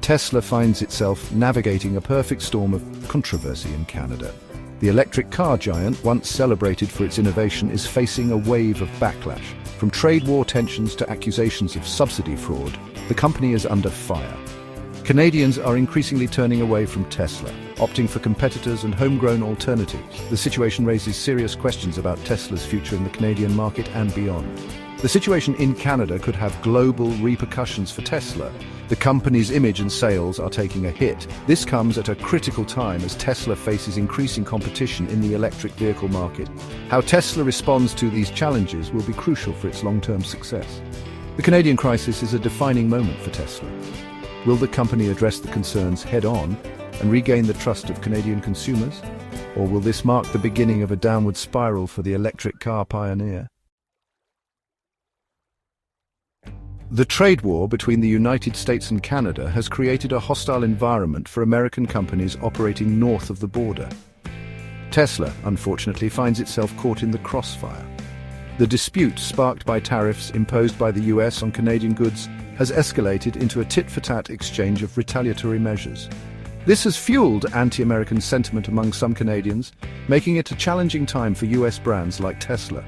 Tesla finds itself navigating a perfect storm of controversy in Canada. The electric car giant, once celebrated for its innovation, is facing a wave of backlash. From trade war tensions to accusations of subsidy fraud, the company is under fire. Canadians are increasingly turning away from Tesla, opting for competitors and homegrown alternatives. The situation raises serious questions about Tesla's future in the Canadian market and beyond. The situation in Canada could have global repercussions for Tesla. The company's image and sales are taking a hit. This comes at a critical time as Tesla faces increasing competition in the electric vehicle market. How Tesla responds to these challenges will be crucial for its long-term success. The Canadian crisis is a defining moment for Tesla. Will the company address the concerns head-on and regain the trust of Canadian consumers? Or will this mark the beginning of a downward spiral for the electric car pioneer? The trade war between the United States and Canada has created a hostile environment for American companies operating north of the border. Tesla, unfortunately, finds itself caught in the crossfire. The dispute sparked by tariffs imposed by the US on Canadian goods has escalated into a tit-for-tat exchange of retaliatory measures. This has fueled anti-American sentiment among some Canadians, making it a challenging time for US brands like Tesla.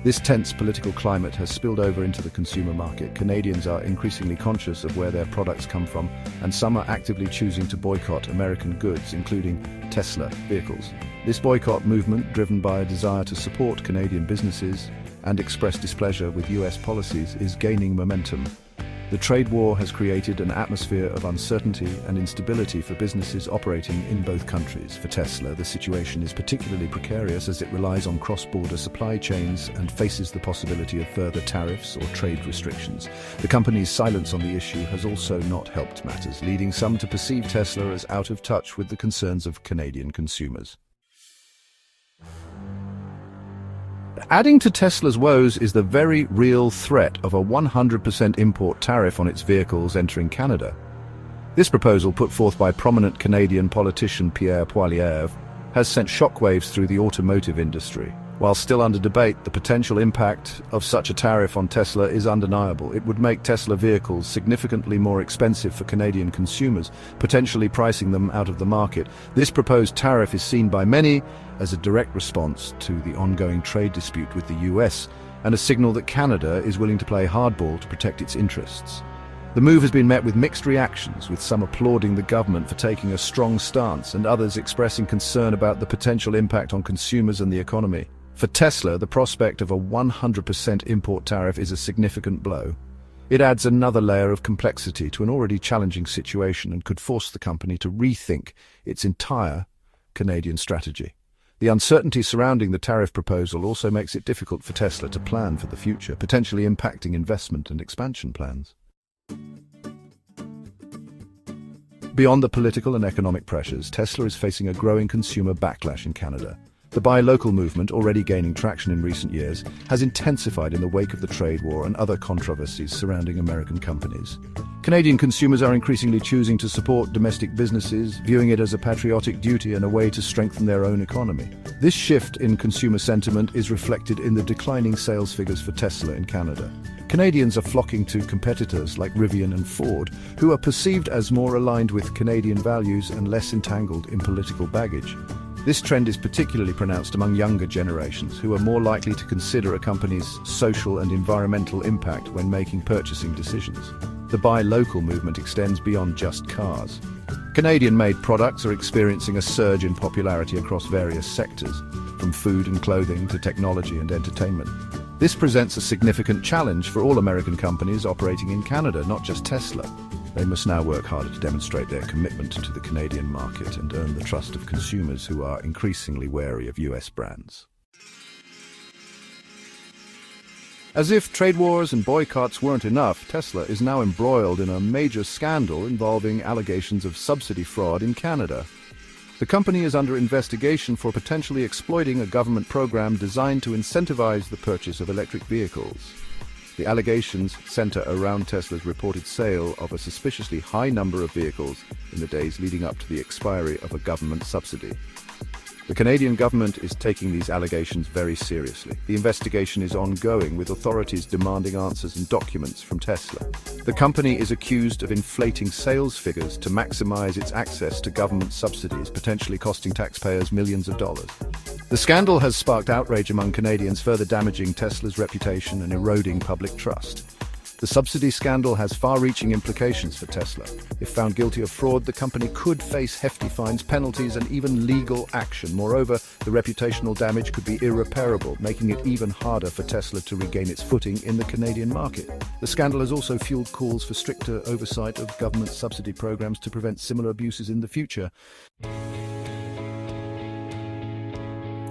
This tense political climate has spilled over into the consumer market. Canadians are increasingly conscious of where their products come from, and some are actively choosing to boycott American goods, including Tesla vehicles. This boycott movement, driven by a desire to support Canadian businesses and express displeasure with US policies, is gaining momentum. The trade war has created an atmosphere of uncertainty and instability for businesses operating in both countries. For Tesla, the situation is particularly precarious as it relies on cross-border supply chains and faces the possibility of further tariffs or trade restrictions. The company's silence on the issue has also not helped matters, leading some to perceive Tesla as out of touch with the concerns of Canadian consumers. Adding to Tesla's woes is the very real threat of a 100% import tariff on its vehicles entering Canada. This proposal, put forth by prominent Canadian politician Pierre Poilievre, has sent shockwaves through the automotive industry. While still under debate, the potential impact of such a tariff on Tesla is undeniable. It would make Tesla vehicles significantly more expensive for Canadian consumers, potentially pricing them out of the market. This proposed tariff is seen by many as a direct response to the ongoing trade dispute with the US, and a signal that Canada is willing to play hardball to protect its interests. The move has been met with mixed reactions, with some applauding the government for taking a strong stance and others expressing concern about the potential impact on consumers and the economy. For Tesla, the prospect of a 100% import tariff is a significant blow. It adds another layer of complexity to an already challenging situation and could force the company to rethink its entire Canadian strategy. The uncertainty surrounding the tariff proposal also makes it difficult for Tesla to plan for the future, potentially impacting investment and expansion plans. Beyond the political and economic pressures, Tesla is facing a growing consumer backlash in Canada. The buy local movement, already gaining traction in recent years, has intensified in the wake of the trade war and other controversies surrounding American companies. Canadian consumers are increasingly choosing to support domestic businesses, viewing it as a patriotic duty and a way to strengthen their own economy. This shift in consumer sentiment is reflected in the declining sales figures for Tesla in Canada. Canadians are flocking to competitors like Rivian and Ford, who are perceived as more aligned with Canadian values and less entangled in political baggage. This trend is particularly pronounced among younger generations, who are more likely to consider a company's social and environmental impact when making purchasing decisions. The buy local movement extends beyond just cars. Canadian-made products are experiencing a surge in popularity across various sectors, from food and clothing to technology and entertainment. This presents a significant challenge for all American companies operating in Canada, not just Tesla. They must now work harder to demonstrate their commitment to the Canadian market and earn the trust of consumers who are increasingly wary of US brands. As if trade wars and boycotts weren't enough, Tesla is now embroiled in a major scandal involving allegations of subsidy fraud in Canada. The company is under investigation for potentially exploiting a government program designed to incentivize the purchase of electric vehicles. The allegations center around Tesla's reported sale of a suspiciously high number of vehicles in the days leading up to the expiry of a government subsidy. The Canadian government is taking these allegations very seriously. The investigation is ongoing, with authorities demanding answers and documents from Tesla. The company is accused of inflating sales figures to maximize its access to government subsidies, potentially costing taxpayers millions of dollars. The scandal has sparked outrage among Canadians, further damaging Tesla's reputation and eroding public trust. The subsidy scandal has far-reaching implications for Tesla. If found guilty of fraud, the company could face hefty fines, penalties, and even legal action. Moreover, the reputational damage could be irreparable, making it even harder for Tesla to regain its footing in the Canadian market. The scandal has also fueled calls for stricter oversight of government subsidy programs to prevent similar abuses in the future.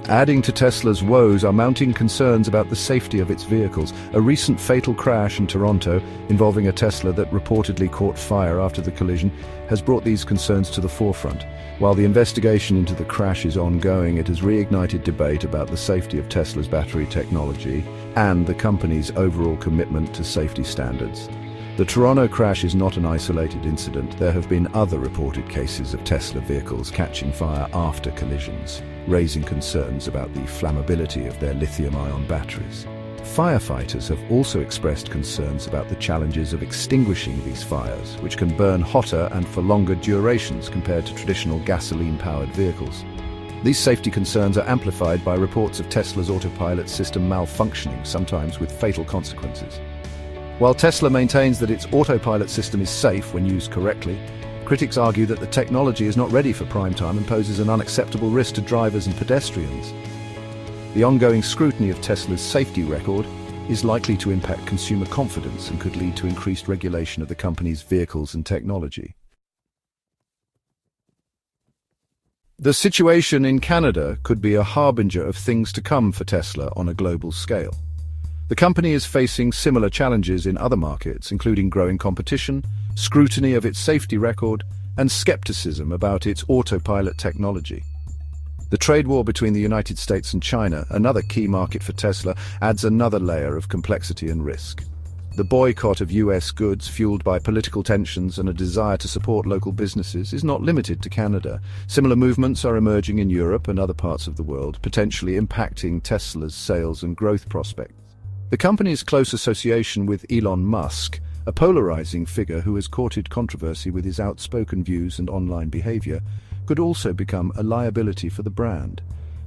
Adding to Tesla's woes are mounting concerns about the safety of its vehicles. A recent fatal crash in Toronto, involving a Tesla that reportedly caught fire after the collision, has brought these concerns to the forefront. While the investigation into the crash is ongoing, it has reignited debate about the safety of Tesla's battery technology and the company's overall commitment to safety standards. The Toronto crash is not an isolated incident. There have been other reported cases of Tesla vehicles catching fire after collisions, raising concerns about the flammability of their lithium-ion batteries. Firefighters have also expressed concerns about the challenges of extinguishing these fires, which can burn hotter and for longer durations compared to traditional gasoline-powered vehicles. These safety concerns are amplified by reports of Tesla's autopilot system malfunctioning, sometimes with fatal consequences. While Tesla maintains that its autopilot system is safe when used correctly, critics argue that the technology is not ready for prime time and poses an unacceptable risk to drivers and pedestrians. The ongoing scrutiny of Tesla's safety record is likely to impact consumer confidence and could lead to increased regulation of the company's vehicles and technology. The situation in Canada could be a harbinger of things to come for Tesla on a global scale. The company is facing similar challenges in other markets, including growing competition, scrutiny of its safety record, and skepticism about its autopilot technology. The trade war between the United States and China, another key market for Tesla, adds another layer of complexity and risk. The boycott of US goods, fueled by political tensions and a desire to support local businesses, is not limited to Canada. Similar movements are emerging in Europe and other parts of the world, potentially impacting Tesla's sales and growth prospects. The company's close association with Elon Musk, a polarizing figure who has courted controversy with his outspoken views and online behavior, could also become a liability for the brand.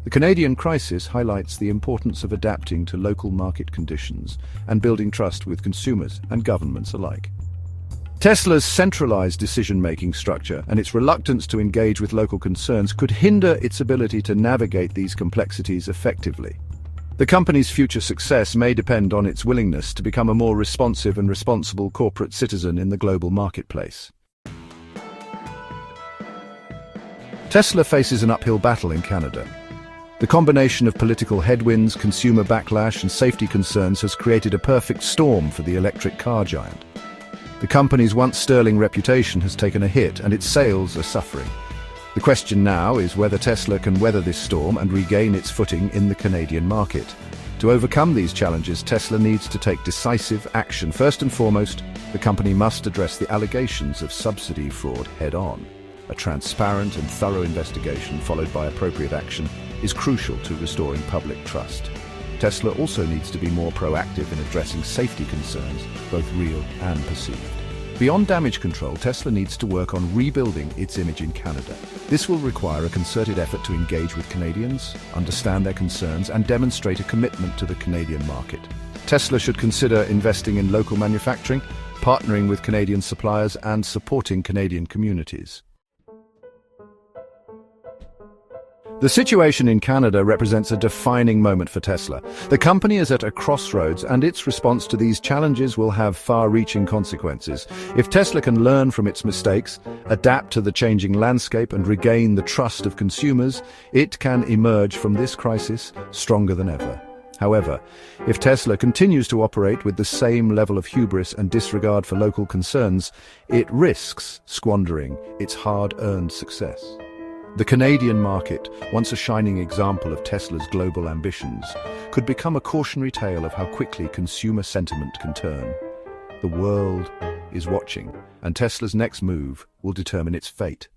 The Canadian crisis highlights the importance of adapting to local market conditions and building trust with consumers and governments alike. Tesla's centralized decision-making structure and its reluctance to engage with local concerns could hinder its ability to navigate these complexities effectively. The company's future success may depend on its willingness to become a more responsive and responsible corporate citizen in the global marketplace. Tesla faces an uphill battle in Canada. The combination of political headwinds, consumer backlash, and safety concerns has created a perfect storm for the electric car giant. The company's once sterling reputation has taken a hit, and its sales are suffering. The question now is whether Tesla can weather this storm and regain its footing in the Canadian market. To overcome these challenges, Tesla needs to take decisive action. First and foremost, the company must address the allegations of subsidy fraud head-on. A transparent and thorough investigation, followed by appropriate action, is crucial to restoring public trust. Tesla also needs to be more proactive in addressing safety concerns, both real and perceived. Beyond damage control, Tesla needs to work on rebuilding its image in Canada. This will require a concerted effort to engage with Canadians, understand their concerns, and demonstrate a commitment to the Canadian market. Tesla should consider investing in local manufacturing, partnering with Canadian suppliers, and supporting Canadian communities. The situation in Canada represents a defining moment for Tesla. The company is at a crossroads, and its response to these challenges will have far-reaching consequences. If Tesla can learn from its mistakes, adapt to the changing landscape, and regain the trust of consumers, it can emerge from this crisis stronger than ever. However, if Tesla continues to operate with the same level of hubris and disregard for local concerns, it risks squandering its hard-earned success. The Canadian market, once a shining example of Tesla's global ambitions, could become a cautionary tale of how quickly consumer sentiment can turn. The world is watching, and Tesla's next move will determine its fate.